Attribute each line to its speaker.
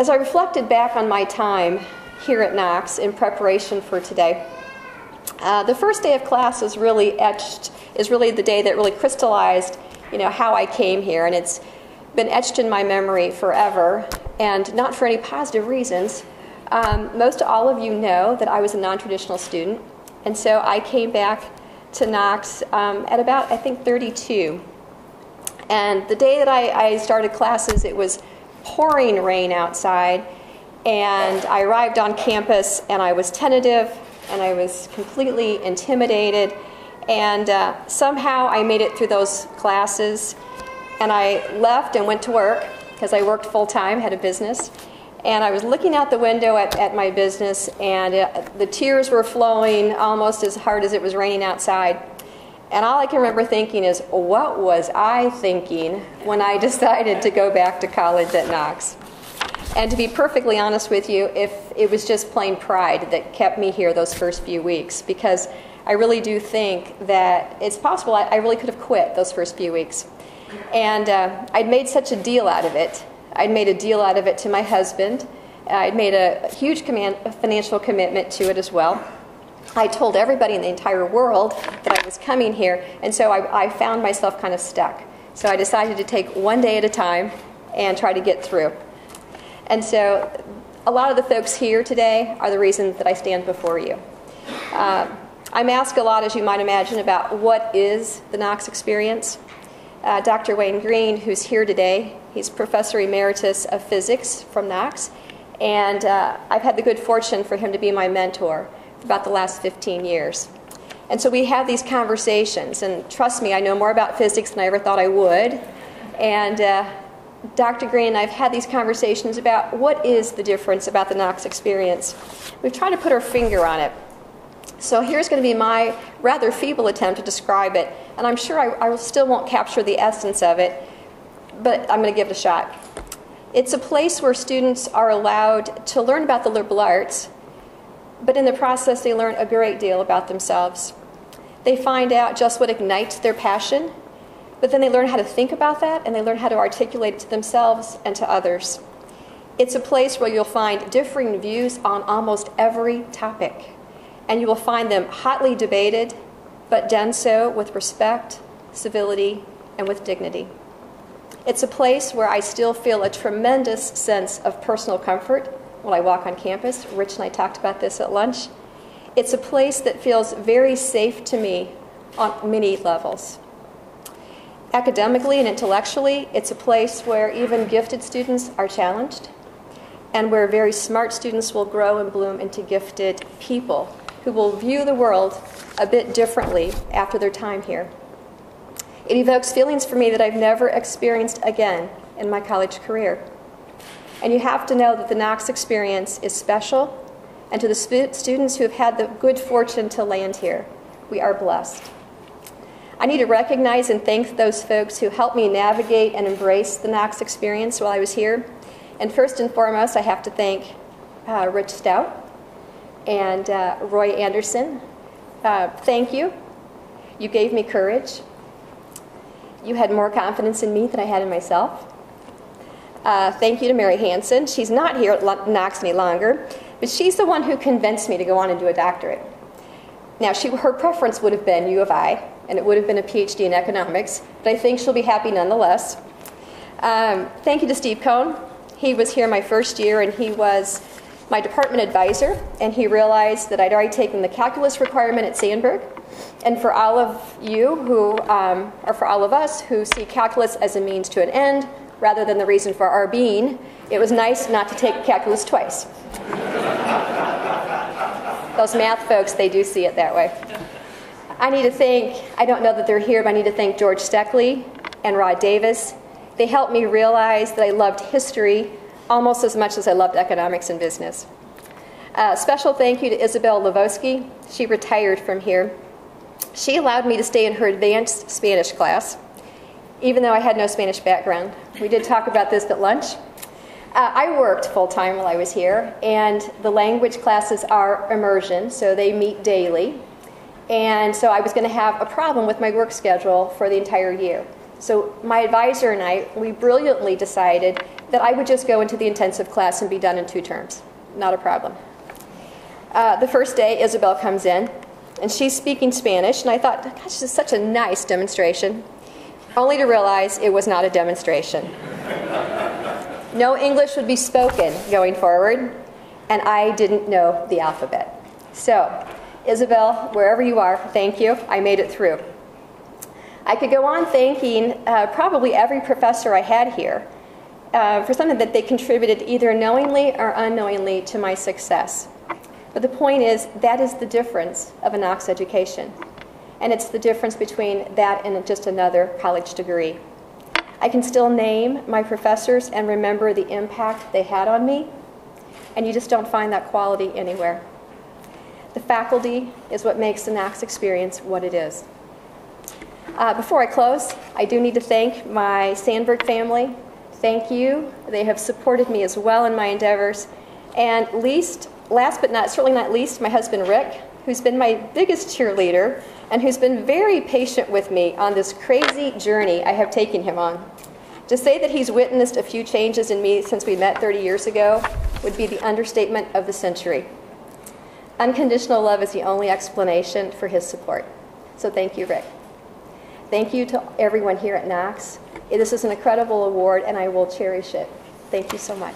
Speaker 1: As I reflected back on my time here at Knox in preparation for today, the first day of class is really the day that really crystallized, how I came here, and it's been etched in my memory forever, and not for any positive reasons. Most all of you know that I was a non-traditional student, and so I came back to Knox at about, I think, 32. And the day that I started classes, it was pouring rain outside, and I arrived on campus, and I was tentative, and I was completely intimidated, and somehow I made it through those classes, and I left and went to work, because I worked full-time, had a business, and I was looking out the window at my business, and the tears were flowing almost as hard as it was raining outside. And all I can remember thinking is, what was I thinking when I decided to go back to college at Knox? And to be perfectly honest with you, if it was just plain pride that kept me here those first few weeks, because I really do think that it's possible I really could have quit those first few weeks. And I'd made such a deal out of it. I'd made a deal out of it to my husband. I'd made a huge financial commitment to it as well. I told everybody in the entire world that I was coming here, and so I found myself kind of stuck. So I decided to take one day at a time and try to get through. And so a lot of the folks here today are the reason that I stand before you. I'm asked a lot, as you might imagine, about what is the Knox experience. Dr. Wayne Green, who's here today, he's Professor Emeritus of Physics from Knox, and I've had the good fortune for him to be my mentor for about the last 15 years. And so we have these conversations, and trust me, I know more about physics than I ever thought I would. And Dr. Green and I have had these conversations about what is the difference about the Knox experience. We've tried to put our finger on it. So here's going to be my rather feeble attempt to describe it, and I'm sure I still won't capture the essence of it, but I'm going to give it a shot. It's a place where students are allowed to learn about the liberal arts, but in the process they learn a great deal about themselves. They find out just what ignites their passion, but then they learn how to think about that, and they learn how to articulate it to themselves and to others. It's a place where you'll find differing views on almost every topic, and you will find them hotly debated, but done so with respect, civility, and with dignity. It's a place where I still feel a tremendous sense of personal comfort when I walk on campus. Rich and I talked about this at lunch. It's a place that feels very safe to me on many levels. Academically and intellectually, it's a place where even gifted students are challenged, and where very smart students will grow and bloom into gifted people who will view the world a bit differently after their time here. It evokes feelings for me that I've never experienced again in my college career. And you have to know that the Knox experience is special, and to the students who have had the good fortune to land here, we are blessed. I need to recognize and thank those folks who helped me navigate and embrace the Knox experience while I was here. And first and foremost, I have to thank Rich Stout and Roy Anderson. Thank you. You gave me courage. You had more confidence in me than I had in myself. Thank you to Mary Hansen. She's not here at Knox any longer, but she's the one who convinced me to go on and do a doctorate. Now, her preference would have been U of I, and it would have been a PhD in economics, but I think she'll be happy nonetheless. Thank you to Steve Cohn. He was here my first year, and he was my department advisor, and he realized that I'd already taken the calculus requirement at Sandburg. And for all of you who, or for all of us who see calculus as a means to an end rather than the reason for our being, it was nice not to take calculus twice. Those math folks, they do see it that way. I need to thank, I don't know that they're here, but I need to thank George Steckley and Rod Davis. They helped me realize that I loved history almost as much as I loved economics and business. Special thank you to Isabel Lavoski. She retired from here. She allowed me to stay in her advanced Spanish class, even though I had no Spanish background. We did talk about this at lunch. I worked full-time while I was here, and the language classes are immersion, so they meet daily. And so I was going to have a problem with my work schedule for the entire year. So my advisor and I, we brilliantly decided that I would just go into the intensive class and be done in 2 terms. Not a problem. The first day, Isabel comes in, and she's speaking Spanish, and I thought, gosh, this is such a nice demonstration, only to realize it was not a demonstration. No English would be spoken going forward, and I didn't know the alphabet. So, Isabel, wherever you are, thank you. I made it through. I could go on thanking probably every professor I had here for something that they contributed either knowingly or unknowingly to my success. But the point is, that is the difference of a Knox education. And it's the difference between that and just another college degree. I can still name my professors and remember the impact they had on me, and you just don't find that quality anywhere. The faculty is what makes the Knox experience what it is. Before I close, I do need to thank my Sandburg family. Thank you. They have supported me as well in my endeavors. And last but certainly not least, my husband Rick, who's been my biggest cheerleader and who's been very patient with me on this crazy journey I have taken him on. To say that he's witnessed a few changes in me since we met 30 years ago would be the understatement of the century. Unconditional love is the only explanation for his support. So thank you, Rick. Thank you to everyone here at Knox. This is an incredible award, and I will cherish it. Thank you so much.